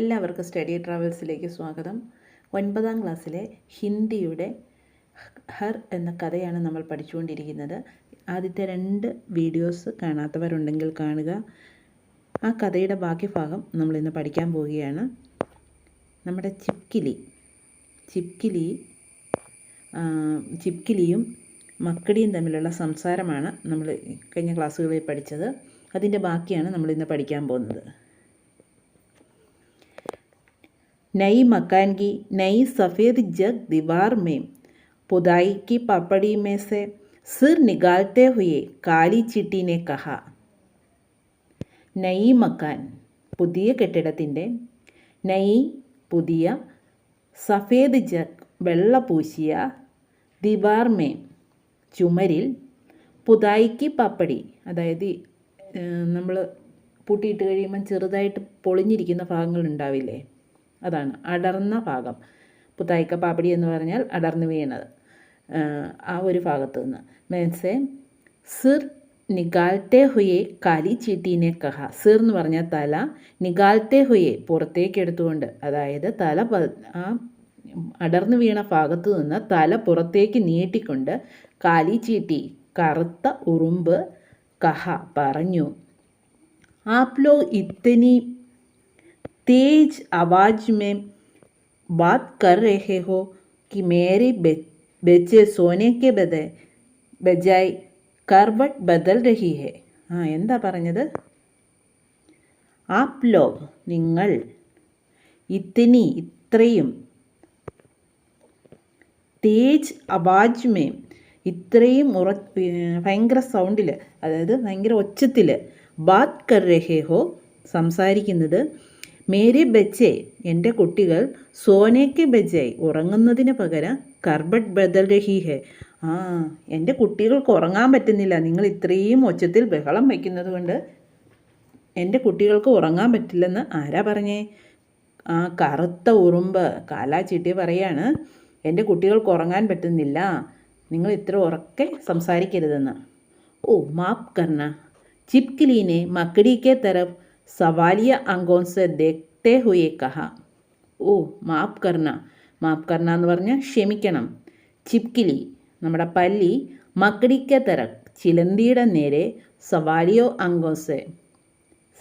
എല്ലാവർക്കും സ്റ്റഡി ട്രാവൽസിലേക്ക് സ്വാഗതം. 9ാം ക്ലാസ്സിലെ ഹിന്ദിയുടെ ഹർ എന്ന കഥയാണ് നമ്മൾ പഠിച്ചുകൊണ്ടിരിക്കുന്നത്. ആദ്യത്തെ 2 വീഡിയോസ് കാണാത്തവരുണ്ടെങ്കിൽ കാണുക. ആ കഥയുടെ ബാക്കി ഭാഗം നമ്മളിന്ന് പഠിക്കാൻ പോവുകയാണ്. നമ്മുടെ ചിപ്കിലിയും മക്കടിയും തമ്മിലുള്ള സംസാരമാണ് നമ്മൾ കഴിഞ്ഞ ക്ലാസ്സുകളിൽ പഠിച്ചത്. അതിൻ്റെ ബാക്കിയാണ് നമ്മളിന്ന് പഠിക്കാൻ പോകുന്നത്. नई मकान की नई सफ़ेद जग दीवार में पुदाई की पपड़ी में से सिर निकालते हुए काली चिट्टी ने कहा. नई मकान പുതിയ കെട്ടിടത്തിൻ്റെ നയി പുതിയ സഫേദ് ജഗ് വെള്ള പൂശിയ ദിവാർ മേ ചുമരിൽ പുതായിക്ക് പപ്പടി അതായത് നമ്മൾ പൂട്ടിയിട്ട് കഴിയുമ്പം ചെറുതായിട്ട് പൊളിഞ്ഞിരിക്കുന്ന ഭാഗങ്ങളുണ്ടാവില്ലേ, അതാണ് അടർന്ന ഭാഗം. പുതായിക്ക പാപ്പടി എന്ന് പറഞ്ഞാൽ അടർന്നു വീണത്. ആ ഒരു ഭാഗത്തു നിന്ന് മേൻസെ സിർ നിഗാൽത്തെ ഹുയെ കാലി ചീട്ടീനെ കഹ. സിർ എന്ന് പറഞ്ഞാൽ തല, നിഗാൽത്തെ ഹുയെ പുറത്തേക്ക് എടുത്തുകൊണ്ട്, അതായത് തല ആ അടർന്നു വീണ ഭാഗത്തു നിന്ന് തല പുറത്തേക്ക് നീട്ടിക്കൊണ്ട് കാലി ചീട്ടി കറുത്ത ഉറുമ്പ് കഹ പറഞ്ഞു. ആപ് ലോ ഇത്തനി तेज आवाज़ में बात कर रहे हो कि मेरे बच्चे सोने के बजाय करवट बदल रही है. എന്താ പറഞ്ഞത്? ആപ് ലോഗ് നിങ്ങൾ, ഇത്രയും, തേജ് ആവാജ് മേ ഇത്രയും ഭയങ്കര സൗണ്ടിൽ, അതായത് ഭയങ്കര ഒച്ചത്തിൽ, ബാത് കർ രഹേ ഹോ സംസാരിക്കുന്നത്, മേരെ ബച്ചെ എൻ്റെ കുട്ടികൾ, സോനയ്ക്ക് ബജായ് ഉറങ്ങുന്നതിന് പകരം കർബട്ട് ബദൽ രഹി ഹെ. എൻ്റെ കുട്ടികൾക്ക് ഉറങ്ങാൻ പറ്റുന്നില്ല, നിങ്ങൾ ഇത്രയും ഒച്ചത്തിൽ ബഹളം വയ്ക്കുന്നത് കൊണ്ട് എൻ്റെ കുട്ടികൾക്ക് ഉറങ്ങാൻ പറ്റില്ലെന്ന് ആരാ പറഞ്ഞേ? ആ കറുത്ത ഉറുമ്പ് കാലാ ചീട്ടി പറയാണ്, എൻ്റെ കുട്ടികൾക്ക് ഉറങ്ങാൻ പറ്റുന്നില്ല, നിങ്ങൾ ഇത്ര ഉറക്കെ സംസാരിക്കരുതെന്ന്. ഓ മാഫ് കർണ. ചിപ്കിലീനെ മക്കടിക്കെ തരഫ് സവാലിയ അങ്കോൻ സെ ദേഖ്തേ ഹുയെ കഹ. ഓ മാഫ് കർണ. മാഫ് കർണ എന്ന് പറഞ്ഞാൽ ക്ഷമിക്കണം. ചിപ്കിലി നമ്മുടെ പല്ലി, മക്കടിക്ക തരക് ചിലന്തിയുടെ നേരെ, സവാലിയോ അങ്കോൻസെ,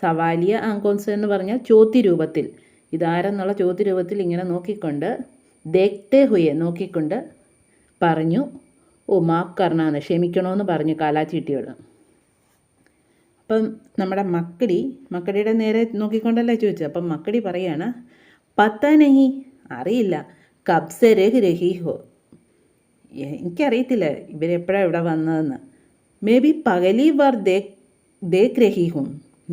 സവാലിയ അങ്കോൻസെ എന്ന് പറഞ്ഞാൽ ചോദ്യ രൂപത്തിൽ, ഇതാരെന്നുള്ള ചോദ്യ രൂപത്തിൽ ഇങ്ങനെ നോക്കിക്കൊണ്ട്, ദേഖ്തേ ഹുയെ നോക്കിക്കൊണ്ട് പറഞ്ഞു. ഓ മാഫ് കർണ എന്ന് ക്ഷമിക്കണമെന്ന് പറഞ്ഞു കാലാച്ചീട്ടിയോട്. അപ്പം നമ്മുടെ മക്കടിയുടെ നേരെ നോക്കിക്കൊണ്ടല്ലേ ചോദിച്ചത്. അപ്പം മക്കടി പറയാണ്, പത്താ നഹി അറിയില്ല, കബ്സെ രഹ് രഹി ഹോ എനിക്കറിയത്തില്ല ഇവരെപ്പോഴാണ് ഇവിടെ വന്നതെന്ന്. മേ ബി പകലി വാർ ദേഖ് രഹി ഹും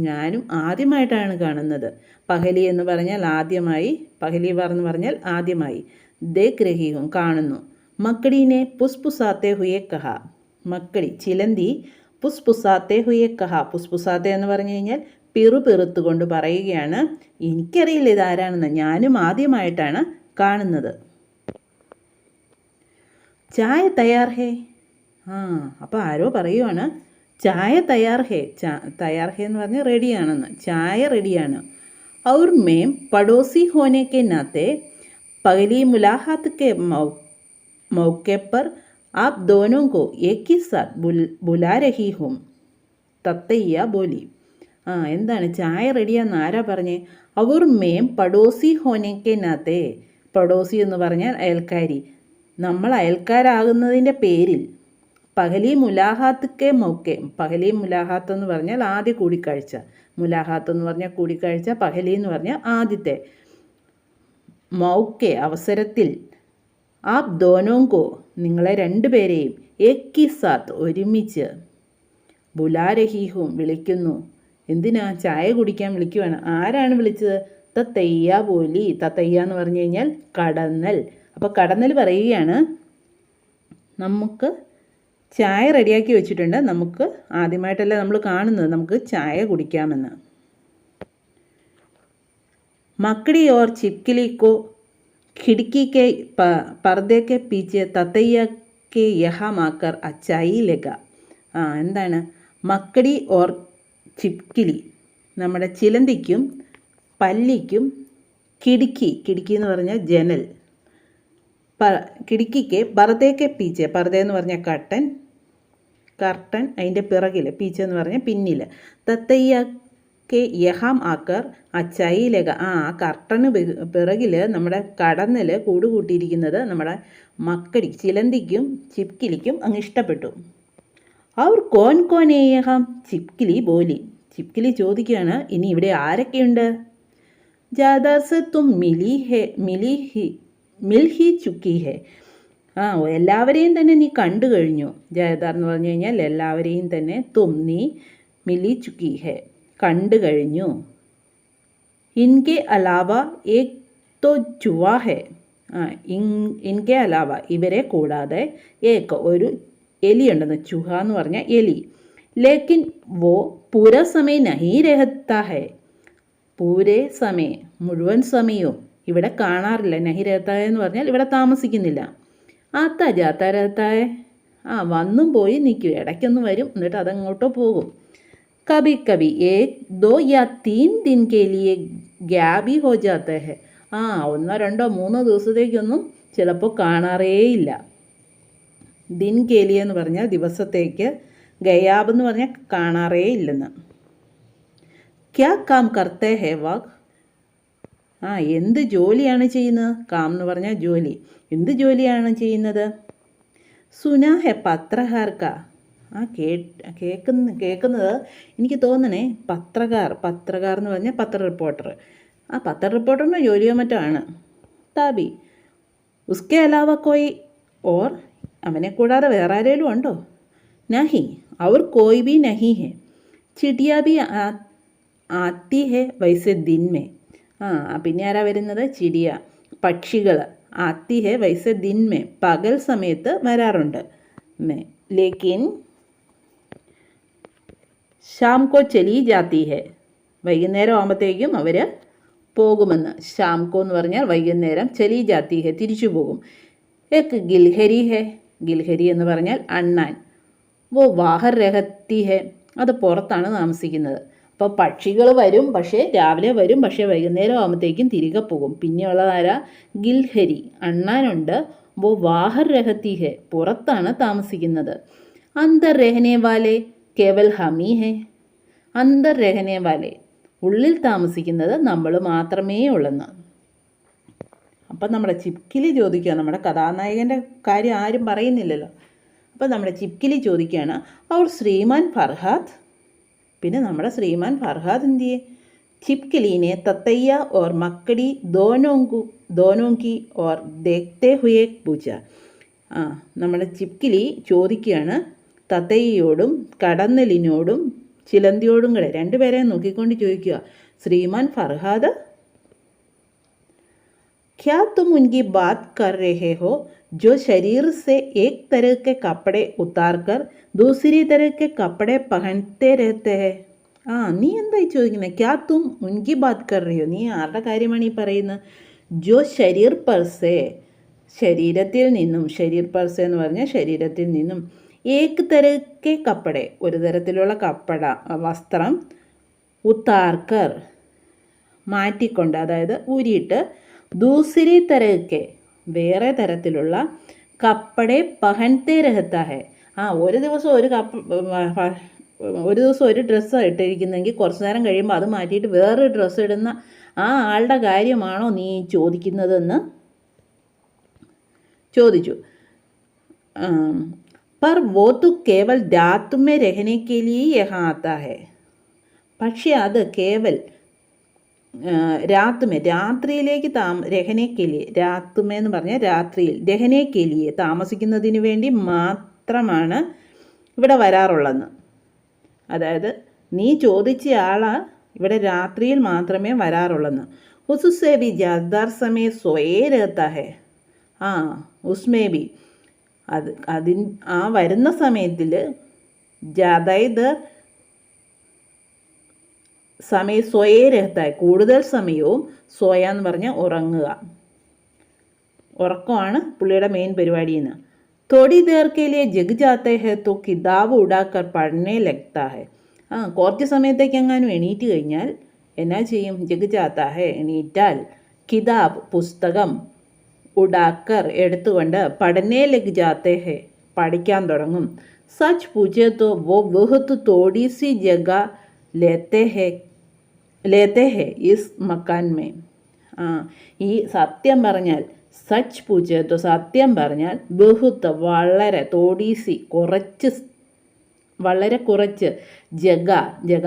ഞാനും ആദ്യമായിട്ടാണ് കാണുന്നത്. പഹലി എന്ന് പറഞ്ഞാൽ ആദ്യമായി, പഹലി വാർ എന്ന് പറഞ്ഞാൽ ആദ്യമായി, ദേഖ് രഹി ഹും കാണുന്നു. മക്കടീനെ പുസ്പുസാത്തെ ഹുയെ കഹ. മക്കടി ചിലന്തി പുസ്പുസാത്തെ ഹുയെ കഹ. പുസ്പുസാത്തെ എന്ന് പറഞ്ഞു കഴിഞ്ഞാൽ പിറുപിറുത്തുകൊണ്ട് പറയുകയാണ്, എനിക്കറിയില്ല ഇതാരാണെന്ന്, ഞാനും ആദ്യമായിട്ടാണ് കാണുന്നത്. ചായ തയ്യാർ ഹേ. അപ്പോൾ ആരോ പറയുവാണ് ചായ തയ്യാർ ഹേ. തയ്യാർ ഹേ എന്ന് പറഞ്ഞാൽ റെഡിയാണെന്ന്, ചായ റെഡിയാണ്. ഔർ മേം പടോസി ഹോനെ കെ നാത്തെ പഹലി മുലാഖാത്ത് കെ മൗക്കെ പർ आप दोनों को एक ही साथ बुला रही हूँ, തത്തയ്യ ബോലി. എന്താണ് ചായ റെഡിയാന്ന് ആരാ പറഞ്ഞേ? അവർ മേം പടോസി ഹോനയ്ക്ക് നാത്തെ. പടോസി എന്ന് പറഞ്ഞാൽ അയൽക്കാരി. നമ്മൾ അയൽക്കാരാകുന്നതിൻ്റെ പേരിൽ പഹലി മുലാഹാത്ത് കെ മൗക്കെ. പഹലി മുലാഹാത്ത് എന്ന് പറഞ്ഞാൽ ആദ്യ കൂടിക്കാഴ്ച, മുലാഹാത്ത് എന്ന് പറഞ്ഞാൽ കൂടിക്കാഴ്ച, പഹലി എന്ന് പറഞ്ഞാൽ ആദ്യത്തെ, മൗക്കെ അവസരത്തിൽ, ആപ് ദോനോങ്കോ നിങ്ങളെ രണ്ടുപേരെയും, ഏക്കി സാത്ത് ഒരുമിച്ച്, ബുലാരഹീഹും വിളിക്കുന്നു. എന്തിനാ? ചായ കുടിക്കാൻ വിളിക്കുവാണ്. ആരാണ് വിളിച്ചത്? തത്തയ്യ ബോലി. തത്തയ്യ എന്ന് പറഞ്ഞു കഴിഞ്ഞാൽ കടന്നൽ. അപ്പോൾ കടന്നൽ പറയുകയാണ്, നമുക്ക് ചായ റെഡിയാക്കി വെച്ചിട്ടുണ്ട്, നമുക്ക് ആദ്യമായിട്ടല്ല നമ്മൾ കാണുന്നത്, നമുക്ക് ചായ കുടിക്കാമെന്ന്. മക്കടി ഓർ ചിപ്കിലിക്കോ खिड़की के पर्दे के पीछे ततैया के यहाँ माकर अचाई लगा. എന്താണ്? മക്കടി ഓർ ചിപ്കിലി നമ്മുടെ ചിലന്തിക്കും പല്ലിക്കും കിടുക്കി, കിടുക്കി എന്ന് പറഞ്ഞാൽ ജനൽ. കിടുക്കിക്ക് പർദ്ദയ്ക്ക് പീച്ചെ, പർദ്ദ എന്ന് പറഞ്ഞാൽ കർട്ടൻ, കർട്ടൻ അതിൻ്റെ പിറകിൽ, പീച്ച എന്ന് പറഞ്ഞാൽ പിന്നിൽ. തത്തയ്യക്ക് യഹാം ആക്കർ അച്ചായിലക, ആ കർട്ടന് പിറകിൽ നമ്മുടെ കടന്നിൽ കൂട് കൂട്ടിയിരിക്കുന്നത് നമ്മുടെ മക്കടി ചിലന്തിക്കും ചിപ്കിലിക്കും അങ്ങ് ഇഷ്ടപ്പെട്ടു. അവർ കോൻ കോൻ യഹാം, ചിപ്കിലി ബോലി, ചിപ്കിലി ചോദിക്കുകയാണ്, ഇനി ഇവിടെ ആരൊക്കെയുണ്ട്? ജാദാർ സെ തും മിൽ ഹി ചുക്കി ഹെ, ആ എല്ലാവരെയും തന്നെ നീ കണ്ടു കഴിഞ്ഞു. ജാദാർ എന്ന് പറഞ്ഞു കഴിഞ്ഞാൽ എല്ലാവരെയും തന്നെ, തും നീ, മിലി ചുക്കി ഹെ കണ്ടു കഴിഞ്ഞു. ഇൻകെ അലാവ ഏക് തോ ചുവാ ഹെ, ആ ഇൻകെ അലാവ ഇവരെ കൂടാതെ, ഏക് ഒരു എലിയുണ്ടെന്ന്, ചുഹ എന്ന് പറഞ്ഞാൽ എലി. ലേക്കിൻ വോ പൂര സമയ നഹി രഹത്താ ഹെ, പൂരേ സമയ മുഴുവൻ സമയവും ഇവിടെ കാണാറില്ല. നഹി രഹത്താ എന്ന് പറഞ്ഞാൽ ഇവിടെ താമസിക്കുന്നില്ല. ആത്താ ജാത്താ രഹത്താ ഹെ, ആ വന്നും പോയി നിൽക്കും, ഇടയ്ക്കൊന്ന് വരും എന്നിട്ട് അതങ്ങോട്ടോ പോകും. കബി കബി ഏക് ദോ യാ തീൻ ദിൻ കെ ലിയെ ഗ്യാബി ഹോ ജാത്ത ഹെ, ആ 1 2 3 ദിവസത്തേക്കൊന്നും ചിലപ്പോൾ കാണാറേയില്ല. ദിൻ കേലിയ എന്ന് പറഞ്ഞാൽ ദിവസത്തേക്ക്, ഗയാബ് എന്ന് പറഞ്ഞാൽ കാണാറേ ഇല്ലെന്ന്. ക്യാ കാം കർത്തേ ഹേ വാഗ്, ആ എന്ത് ജോലിയാണ് ചെയ്യുന്നത്? കാം എന്ന് പറഞ്ഞാൽ ജോലി, എന്ത് ജോലിയാണ് ചെയ്യുന്നത്? സുനാ ഹെ പത്രകാർക്ക, ആ കേൾക്കുന്നത് എനിക്ക് തോന്നണേ പത്രകാർ എന്ന് പറഞ്ഞാൽ പത്ര റിപ്പോർട്ടർ, ആ പത്ര റിപ്പോർട്ടറിൻ്റെ ജോലിയോ മറ്റോ ആണ്. താബി ഉസ്കെ അലാവ കോയി ഓർ, അവനെ കൂടാതെ വേറെ ആരെങ്കിലും ഉണ്ടോ? നഹി അവർ കോയി ബി നഹി ഹെ, ചിടിയ ബി ആത്തി ഹെ വൈസെ ദിൻ മേ, ആ പിന്നെ ആരാ വരുന്നത്? ചിടിയ പക്ഷികൾ, ആത്തി ഹെ വൈസെ ദിൻ മേ പകൽ സമയത്ത് വരാറുണ്ട്. മേ ലേക്കിൻ ഷാം കോ ചലി ജാത്തി ഹെ, വൈകുന്നേരം ആകുമ്പോഴത്തേക്കും അവർ പോകുമെന്ന്. ഷാം കോ എന്ന് പറഞ്ഞാൽ വൈകുന്നേരം, ചലി ജാത്തി ഹെ തിരിച്ചു പോകും. ഏക്ക് ഗിൽഹരി ഹെ, ഗിൽഹരി എന്ന് പറഞ്ഞാൽ അണ്ണാൻ. വോ വാഹർ രഹത്തി ഹെ, അത് പുറത്താണ് താമസിക്കുന്നത്. അപ്പോൾ പക്ഷികൾ വരും, പക്ഷേ രാവിലെ വരും, പക്ഷേ വൈകുന്നേരം ആകുമ്പോഴത്തേക്കും തിരികെ പോകും. പിന്നെയുള്ളതാരാ? ഗിൽഹരി അണ്ണാനുണ്ട്. വോ വാഹർ രഹത്തി ഹെ പുറത്താണ് താമസിക്കുന്നത്. അന്തർ രഹനെ വാലെ കേവൽ ഹമി ഹെ, അന്തർ രഹനെ വാലെ ഉള്ളിൽ താമസിക്കുന്നത് നമ്മൾ മാത്രമേ ഉള്ളെന്ന്. അപ്പം നമ്മുടെ ചിപ്കിലി ചോദിക്കുക, നമ്മുടെ കഥാനായകൻ്റെ കാര്യം ആരും പറയുന്നില്ലല്ലോ. അപ്പം നമ്മുടെ ചിപ്കിലി ചോദിക്കുകയാണ്, അവർ ശ്രീമാൻ ഫർഹാദ്, പിന്നെ നമ്മുടെ ശ്രീമാൻ ഫർഹാദ് എന്ത് ചെയ്യേ? ചിപ്കിലീനെ തത്തയ്യ ഓർ മക്കടി ദോനോങ്കി ഓർ ദേഖ്തേ ഹുയേ പൂച്ച, ആ നമ്മുടെ ചിപ്കിലി ചോദിക്കുകയാണ് തത്തയ്യയോടും കടന്നലിനോടും ചിലന്തിയോടും കൂടെ രണ്ടുപേരെയും നോക്കിക്കൊണ്ട് ചോദിക്കുക, ശ്രീമാൻ ഫർഹാദ് क्या तुम उनकी बात कर रहे हो जो शरीर से एक तरह के कपड़े उतार कर दूसरी तरह के कपड़े पहनते रहते हैं? ആ നീ എന്തായി ചോദിക്കുന്നത്? ക്യാ തും ഉൻകി ബാത് കർ റഹി ഹോ, നീ ആരുടെ കാര്യമാണ് ഈ പറയുന്നത്? ജോ ശരീർ പർസേ, ശരീരത്തിൽ നിന്നും, ശരീർ പർസേ എന്ന് പറഞ്ഞാൽ ശരീരത്തിൽ നിന്നും, ഏക് തരക്കെ കപ്പടെ ഒരു തരത്തിലുള്ള കപ്പട വസ്ത്രം, ഉത്താർക്കർ മാറ്റിക്കൊണ്ട് അതായത് ഊരിയിട്ട്, ദൂസരി തരക്കെ വേറെ തരത്തിലുള്ള, കപ്പടെ പഹൻതേ രഹത്താ ഹെ, ആ ഒരു ദിവസം ഒരു ഡ്രസ്സ് ഇട്ടിരിക്കുന്നെങ്കിൽ കുറച്ച് നേരം കഴിയുമ്പോൾ അത് മാറ്റിയിട്ട് വേറൊരു ഡ്രസ്സ് ഇടുന്ന ആ ആളുടെ കാര്യമാണോ നീ ചോദിക്കുന്നതെന്ന് ചോദിച്ചു. पर वो तो केवल रात में रहने के लिए यहाँ आता है, പക്ഷേ അത് കേവൽ രാത്മേ രാത്രിയിലേക്ക് രഹനേക്കെലിയെ, രാത്മേ എന്ന് പറഞ്ഞാൽ രാത്രിയിൽ, രഹനേക്കെലിയെ താമസിക്കുന്നതിന് വേണ്ടി മാത്രമാണ് ഇവിടെ വരാറുള്ളതെന്ന്. അതായത് നീ ചോദിച്ച ആളാ ഇവിടെ രാത്രിയിൽ മാത്രമേ വരാറുള്ളെന്ന്. ഉസുസേ ബി ജാദാർ സമയ സ്വയേ രഹത്താ ഹെ, ആ ഉസ്മേ ബി ആ വരുന്ന സമയത്തിൽ അതായത് സമയ സ്വയേ രഹത്തായി കൂടുതൽ സമയവും, സ്വയ എന്ന് പറഞ്ഞാൽ ഉറങ്ങുക, ഉറക്കമാണ് പുള്ളിയുടെ മെയിൻ പരിപാടിയെന്ന്. തോടി ദേർക്കയിലെ ജഗ് ജാത്തേ ഹെ തോ കിതാബ് ഉടാക്കർ പഠനേ ലഗ്താ ഹെ, ആ കുറച്ച് സമയത്തേക്ക് എങ്ങാനും എണീറ്റ് കഴിഞ്ഞാൽ എന്നാ ചെയ്യും? ജഗ് ജാത്താ ഹെ എണീറ്റാൽ, കിതാബ് പുസ്തകം ഉടാക്കർ എടുത്തുകൊണ്ട് പഠനേ ലഗ് ജാത്തേ ഹെ പഠിക്കാൻ തുടങ്ങും. സച്ച് പൂछे तो वो बहुत थोड़ी सी जगह लेते हैं इस मकान में. ഈ സത്യം പറഞ്ഞാൽ സച്ച് പൂछे तो സത്യം പറഞ്ഞാൽ ബഹുത്ത് വളരെ തോടീസി വളരെ കുറച്ച് ജഗ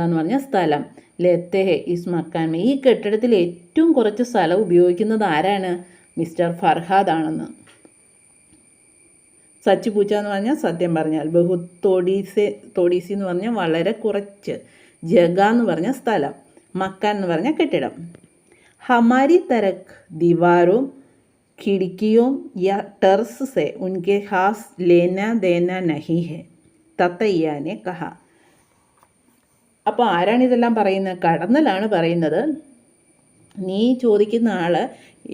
എന്ന് പറഞ്ഞാൽ സ്ഥലം ലെത്തേഹെ ഇസ് മക്കാൻ ഈ കെട്ടിടത്തിൽ ഏറ്റവും കുറച്ച് സ്ഥലം ഉപയോഗിക്കുന്നത് ആരാണ്? മിസ്റ്റർ ഫർഹാദ് ആണെന്ന്. സച്ച് പൂച്ച എന്ന് പറഞ്ഞാൽ സത്യം പറഞ്ഞാൽ, ബഹു തോടീസി എന്ന് പറഞ്ഞാൽ വളരെ കുറച്ച്, ജഗ എന്ന് പറഞ്ഞാൽ സ്ഥലം, മക്കാൻ എന്ന് പറഞ്ഞാൽ കെട്ടിടം. ഹമാരി തരക് ദീവാറും खिड़कियों या टर्स से उनके खास लेना देना नहीं है, തത്തയ്യ ने कहा. അപ്പോൾ ആരാണ് ഇതെല്ലാം പറയുന്നത്? കടന്നലാണ് പറയുന്നത്. നീ ചോദിക്കുന്ന ആൾ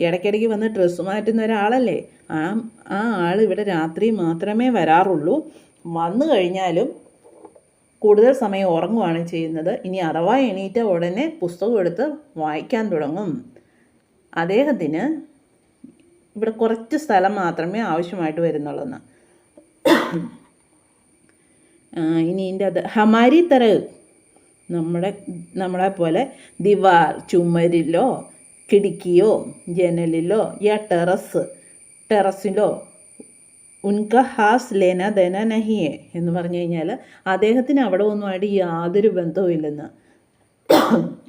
ഇടയ്ക്കിടയ്ക്ക് വന്ന് ഡ്രസ്സ് മാറ്റുന്ന ഒരാളല്ലേ? ആ ആൾ ഇവിടെ രാത്രി മാത്രമേ വരാറുള്ളൂ. വന്നു കഴിഞ്ഞാലും കൂടുതൽ സമയം ഉറങ്ങുകയാണ് ചെയ്യുന്നത്. ഇനി അഥവാ എണീറ്റ ഉടനെ പുസ്തകം എടുത്ത് വായിക്കാൻ തുടങ്ങും. അദ്ദേഹത്തിന് ഇവിടെ കുറച്ച് സ്ഥലം മാത്രമേ ആവശ്യമായിട്ട് വരുന്നുള്ളൂ. ഇനി ഇതിൻ്റെ അത് ഹമാരി തര നമ്മളെ പോലെ ദിവാർ ചുമരിലോ കിടക്കിയോ ജനലിലോ യാ ടെറസിലോ ഉൻക ഹാസ് ലേന ദേന നഹിയെ എന്ന് പറഞ്ഞു കഴിഞ്ഞാൽ അദ്ദേഹത്തിന് അവിടെ ഒന്നുമായിട്ട് യാതൊരു ബന്ധവും ഇല്ലെന്ന്.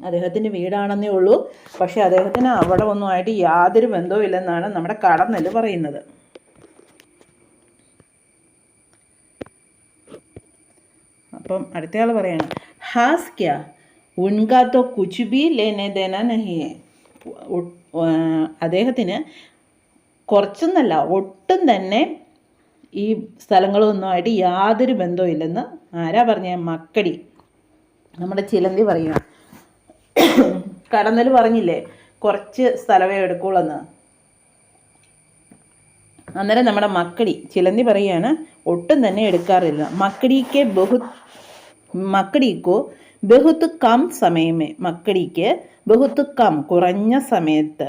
അദ്ദേഹത്തിൻ്റെ വീടാണെന്നേ ഉള്ളൂ, പക്ഷേ അദ്ദേഹത്തിന് അവിടെ ഒന്നുമായിട്ട് യാതൊരു ബന്ധവും ഇല്ലെന്നാണ് നമ്മുടെ കടന്നൽ പറയുന്നത്. അപ്പം അടുത്തയാൾ പറയാണ് ഹാസ് ക്യാ ഉൻകാ തോ കുച്ച് ബി ലേനെ ദേന നഹിയെ. അദ്ദേഹത്തിന് കുറച്ചൊന്നല്ല ഒട്ടും തന്നെ ഈ സ്ഥലങ്ങളൊന്നുമായിട്ട് യാതൊരു ബന്ധവും ഇല്ലെന്ന് ആരാ പറഞ്ഞ? മക്കടി, നമ്മുടെ ചിലന്തി പറയുക. കടന്നൽ പറഞ്ഞില്ലേ കുറച്ച് സ്ഥലമേ എടുക്കുള്ളെന്ന്. അന്നേരം നമ്മുടെ മക്കടി ചിലന്തി പറയുകയാണ് ഒട്ടും തന്നെ എടുക്കാറില്ല. മക്കടിക്കോ ബഹുത്ത് കം സമയമേ, മക്കടിക്ക് ബഹുത്ത് കം കുറഞ്ഞ സമയത്ത്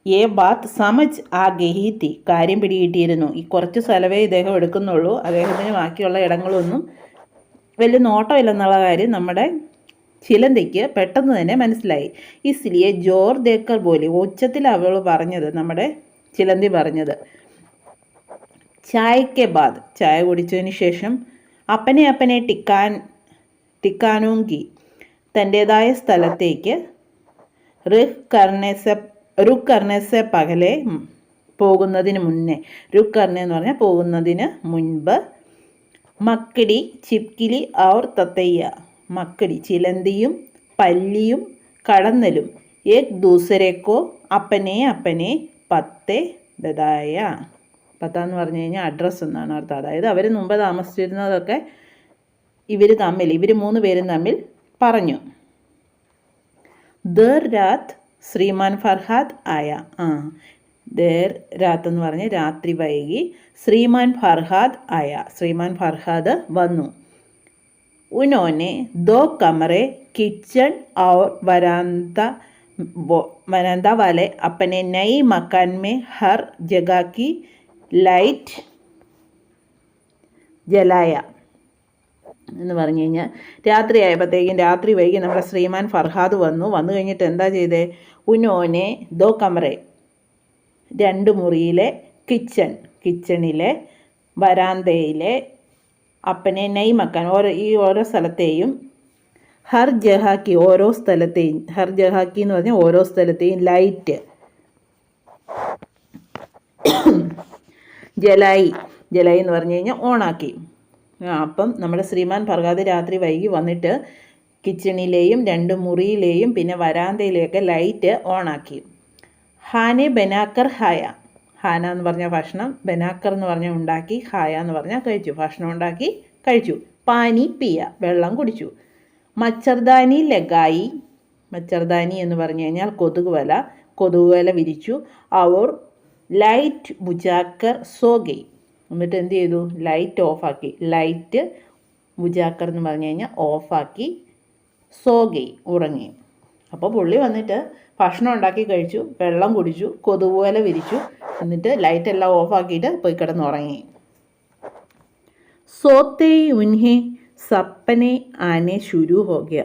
ഏ ബാത്ത് സമജ് ആ ഗഹീത്തി കാര്യം പിടികിട്ടിയിരുന്നു. ഈ കുറച്ച് സ്ഥലമേ ഇദ്ദേഹം എടുക്കുന്നുള്ളൂ, അദ്ദേഹത്തിന് ബാക്കിയുള്ള ഇടങ്ങളൊന്നും വലിയ നോട്ടമില്ലെന്നുള്ള കാര്യം നമ്മുടെ ചിലന്തിക്ക് പെട്ടെന്ന് തന്നെ മനസ്സിലായി. ഇസ്ലിയെ ജോർ ദേക്കർ പോലെ ഉച്ചത്തിൽ അവൾ പറഞ്ഞത്, നമ്മുടെ ചിലന്തി പറഞ്ഞത്, ചായക്കെ ബാദ് ചായ കുടിച്ചതിന് ശേഷം അപ്പനെ ടിക്കാനൂങ്കി തൻ്റേതായ സ്ഥലത്തേക്ക് റുഖ് കർണേസെ പകലെ പോകുന്നതിന് മുന്നേ, റുഖ് കർണ എന്ന് പറഞ്ഞാൽ പോകുന്നതിന് മുൻപ്, മക്കടി ചിപ്കിലി ഔർ തത്തയ്യ മക്കടി ചിലന്തിയും പല്ലിയും കടന്നലും ഏക് ദൂസരേക്കോ അപ്പനെ പത്തേ ദദായ. പത്താന്ന് പറഞ്ഞു കഴിഞ്ഞാൽ അഡ്രസ്സ് എന്നാണ് അർത്ഥം. അതായത് അവർ മുമ്പ് താമസിച്ചിരുന്നതൊക്കെ ഇവർ 3 പേരും തമ്മിൽ പറഞ്ഞു. ദർ രാത് ശ്രീമാൻ ഫർഹാദ് ആയ. ദേർ രാത്ത് എന്ന് പറഞ്ഞ് രാത്രി വൈകി. ശ്രീമാൻ ഫർഹാദ് ആയ, ശ്രീമാൻ ഫർഹാദ് വന്നു. ഉനോനെ 2 കമറെ കിച്ചൺ और वरांदा वाले अपने नए मकान में हर जगह की लाइट ജലായ എന്ന് പറഞ്ഞു കഴിഞ്ഞാൽ രാത്രിയായപ്പോഴത്തേക്കും, രാത്രി വൈകി നമ്മുടെ ശ്രീമാൻ ഫർഹാദ് വന്നു കഴിഞ്ഞിട്ട് എന്താ ചെയ്തേ? ഉനോനെ 2 കമറെ 2 മുറിയിലെ കിച്ചണിലെ വരാന്തയിലെ അപ്പനെ നൈ മക്കാൻ ഓരോ സ്ഥലത്തെയും ഹർ ജഹാക്കി ഓരോ സ്ഥലത്തെയും, ഹർ ജഹാക്കി എന്ന് പറഞ്ഞാൽ ഓരോ സ്ഥലത്തെയും ലൈറ്റ് ജലായി എന്ന് പറഞ്ഞു കഴിഞ്ഞാൽ ഓണാക്കി. അപ്പം നമ്മുടെ ശ്രീമാൻ ഫർഹാദ് രാത്രി വൈകി വന്നിട്ട് കിച്ചണിലെയും 2 മുറിയിലെയും പിന്നെ വരാന്തയിലെയൊക്കെ ലൈറ്റ് ഓണാക്കി. ഹാനെ ബനാക്കർ ഹായ, ഹാന എന്ന് പറഞ്ഞാൽ ഭക്ഷണം, ബനാക്കർ എന്ന് പറഞ്ഞാൽ ഉണ്ടാക്കി, ഹായ എന്ന് പറഞ്ഞാൽ കഴിച്ചു. ഭക്ഷണം ഉണ്ടാക്കി കഴിച്ചു. പാനി പിയ വെള്ളം കുടിച്ചു. മച്ചർദാനി ലഗായി, മച്ചർദാനി എന്ന് പറഞ്ഞു കഴിഞ്ഞാൽ കൊതുകുവല വിരിച്ചു. അവർ ലൈറ്റ് ബുജാക്കർ സോഗൈ, എന്നിട്ട് എന്ത് ചെയ്തു? ലൈറ്റ് ഓഫാക്കി. ലൈറ്റ് ബുജാക്കർ എന്ന് പറഞ്ഞു കഴിഞ്ഞാൽ ഓഫാക്കി. സോഗൈ ഉറങ്ങി. അപ്പോൾ പുള്ളി വന്നിട്ട് ഭക്ഷണം ഉണ്ടാക്കി കഴിച്ചു, വെള്ളം കുടിച്ചു, കൊതുകുവല വിരിച്ചു, എന്നിട്ട് ലൈറ്റെല്ലാം ഓഫാക്കിയിട്ട് പോയി കിടന്നുറങ്ങി. സോത്തേ ഉൻഹെ സപ്പനെ ആനെ ശുരു ഹോ ഗയ.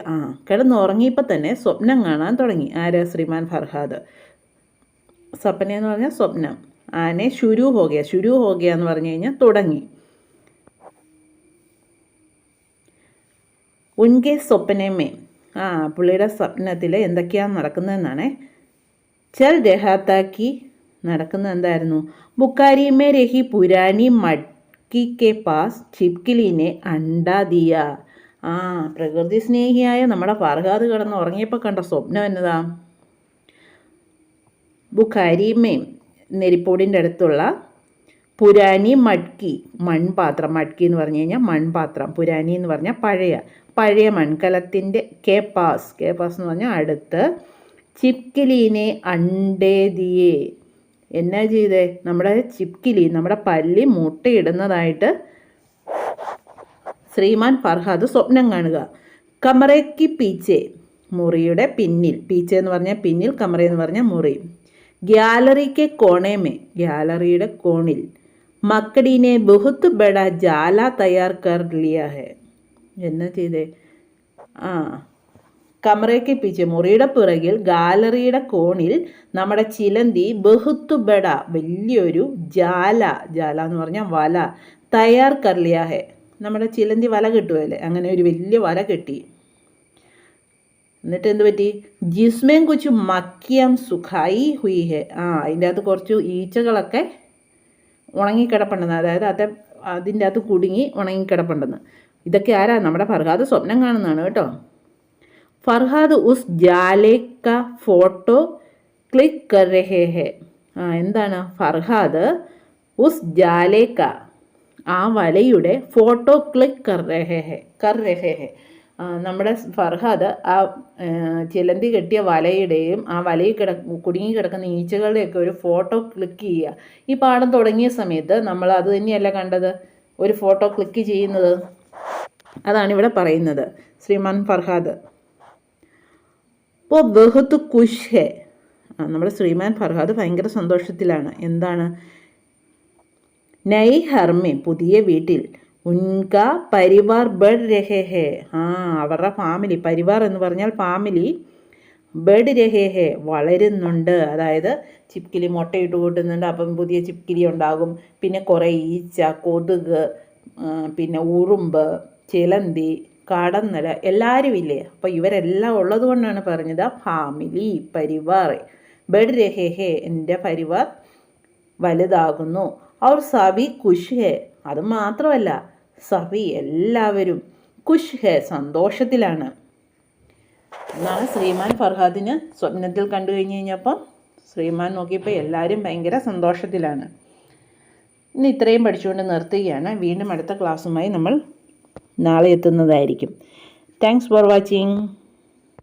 കിടന്നുറങ്ങിയപ്പോൾ തന്നെ സ്വപ്നം കാണാൻ തുടങ്ങി. ആരാ? ശ്രീമാൻ ഫർഹാദ്. സപ്പനെ എന്ന് പറഞ്ഞാൽ സ്വപ്നം. ആനെ ശുരു ഹോ ഗയ. ശുരു ഹോ ഗയ എന്ന് പറഞ്ഞു കഴിഞ്ഞാൽ തുടങ്ങി. ഉൻകെ സ്വപ്നമേ, പുള്ളിയുടെ സ്വപ്നത്തിൽ എന്തൊക്കെയാണ് നടക്കുന്നതെന്നാണ്. ചൽ രഹാത്താക്കി നടക്കുന്നത് എന്തായിരുന്നു? ബുക്കാരിമേ രഹി പുരാനി മട്കി കെ പാസ് ചിപ്കിലിനെ അണ്ടാ ദിയ. പ്രകൃതി സ്നേഹിയായ നമ്മുടെ ഫർഹാദ് കിടന്ന് ഉറങ്ങിയപ്പോൾ കണ്ട സ്വപ്നം എന്നതാ? ബുഖാരിമേ നെരിപ്പോടിൻ്റെ അടുത്തുള്ള പുരാനി മട്കി മൺപാത്രം. മട്കി എന്ന് പറഞ്ഞു കഴിഞ്ഞാൽ മൺപാത്രം, പുരാനി എന്ന് പറഞ്ഞാൽ പഴയ മൺകലത്തിൻ്റെ കേപ്പാസ് എന്ന് പറഞ്ഞാൽ അടുത്ത്. ചിപ്കിലീനെ അണ്ടേദിയെ, എന്നാ ചെയ്തേ? നമ്മുടെ ചിപ്കിലി, നമ്മുടെ പല്ലി മുട്ടയിടുന്നതായിട്ട് ശ്രീമാൻ ഫർഹാദ് സ്വപ്നം കാണുക. കമറയ്ക്ക് പീച്ചെ, മുറിയുടെ പിന്നിൽ. പീച്ചെ എന്ന് പറഞ്ഞാൽ പിന്നിൽ, കമറ എന്ന് പറഞ്ഞാൽ മുറി. ഗ്യാലറിക്ക് കോണേമേ, ഗ്യാലറിയുടെ കോണിൽ. മക്കടീനെ ബഹുത്ത് ബഡ ജാല തയ്യാർ കർ ലിയ ഹെ. എന്നാ ചെയ്തേ? കമറയ്ക്ക് പീച്ചെ, മുറിയുടെ പിറകിൽ ഗാലറിയുടെ കോണിൽ നമ്മുടെ ചിലന്തി ബഹുത്ത് ബഡ, വലിയൊരു ജാല എന്ന് പറഞ്ഞാൽ വല, തയ്യാർ കർ ലിയ ഹെ, നമ്മുടെ ചിലന്തി വല കെട്ടുമല്ലേ, അങ്ങനെ ഒരു വലിയ വല കെട്ടി. എന്നിട്ട് എന്ത് പറ്റി? ജിസ്മേം കുച്ച് മക്കിയം സുഖായി ഹുയി ഹെ. അതിൻ്റെ അകത്ത് കുറച്ച് ഈച്ചകളൊക്കെ ഉണങ്ങിക്കിടപ്പുണ്ടെന്ന്, അതായത് അതിൻ്റെ അകത്ത് കുടുങ്ങി ഉണങ്ങിക്കിടപ്പുണ്ടെന്ന്. ഇതൊക്കെ ആരാ? നമ്മുടെ ഫർഹാദ് സ്വപ്നം കാണുന്നതാണ് കേട്ടോ. ഫർഹാദ് ഉസ് ജാലേ കാ ഫോട്ടോ ക്ലിക്ക് കർ രഹേ ഹെ. എന്താണ്? ഫർഹാദ് ഉസ് ജാലേ കാ, ആ വലയുടെ ഫോട്ടോ ക്ലിക്ക് കർ രഹേ ഹെ. നമ്മുടെ ഫർഹാദ് ആ ചിലന്തി കെട്ടിയ വലയുടെയും ആ വലയിൽ കുടുങ്ങി കിടക്കുന്ന ഈച്ചകളുടെയൊക്കെ ഒരു ഫോട്ടോ ക്ലിക്ക് ചെയ്യുക. ഈ പാഠം തുടങ്ങിയ സമയത്ത് നമ്മൾ അത് തന്നെയല്ല കണ്ടത്, ഒരു ഫോട്ടോ ക്ലിക്ക് ചെയ്യുന്നത്. അതാണിവിടെ പറയുന്നത് ശ്രീമാൻ ഫർഹാദ്. അപ്പോൾ ബഹുത്ത് ഖുഷ് ഹെ, നമ്മുടെ ശ്രീമാൻ ഫർഹാദ് ഭയങ്കര സന്തോഷത്തിലാണ്. എന്താണ്? നൈ ഹർമേ, പുതിയ വീട്ടിൽ. ഉൻക പരിവാർ ബഡ് രഹേ ഹെ, അവരുടെ ഫാമിലി, പരിവാർ എന്ന് പറഞ്ഞാൽ ഫാമിലി, ബഡ് രഹേ ഹെ, വളരുന്നുണ്ട്. അതായത് ചിപ്കിലി മുട്ടയിട്ട് കൂട്ടുന്നുണ്ട്, അപ്പം പുതിയ ചിപ്കിലി ഉണ്ടാകും. പിന്നെ കുറേ ഈച്ച, കൊതുക്, പിന്നെ ഉറുമ്പ്, ചിലന്തി, കടന്നല, എല്ലാവരും ഇല്ലേ. അപ്പോൾ ഇവരെല്ലാം ഉള്ളത് കൊണ്ടാണ് പറഞ്ഞത് ഫാമിലി, പരിവാർ. ബഡ് രഹേ ഹെ, എൻ്റെ പരിവാർ വലുതാകുന്നു. അവർ സവി ഖുഷ് ഹെ, അത് മാത്രമല്ല സവി എല്ലാവരും ഖുഷ് ഹെ, സന്തോഷത്തിലാണ് എന്നാണ് ശ്രീമാൻ ഫർഹാദിന് സ്വപ്നത്തിൽ കണ്ടു കഴിഞ്ഞപ്പോൾ ശ്രീമാൻ നോക്കിയപ്പോൾ എല്ലാവരും ഭയങ്കര സന്തോഷത്തിലാണ്. ഇന്ന് ഇത്രയും പഠിച്ചുകൊണ്ട് നിർത്തുകയാണ്. വീണ്ടും അടുത്ത ക്ലാസ്സുമായി നമ്മൾ നാളെ എത്തുന്നതായിരിക്കും. Thanks for watching.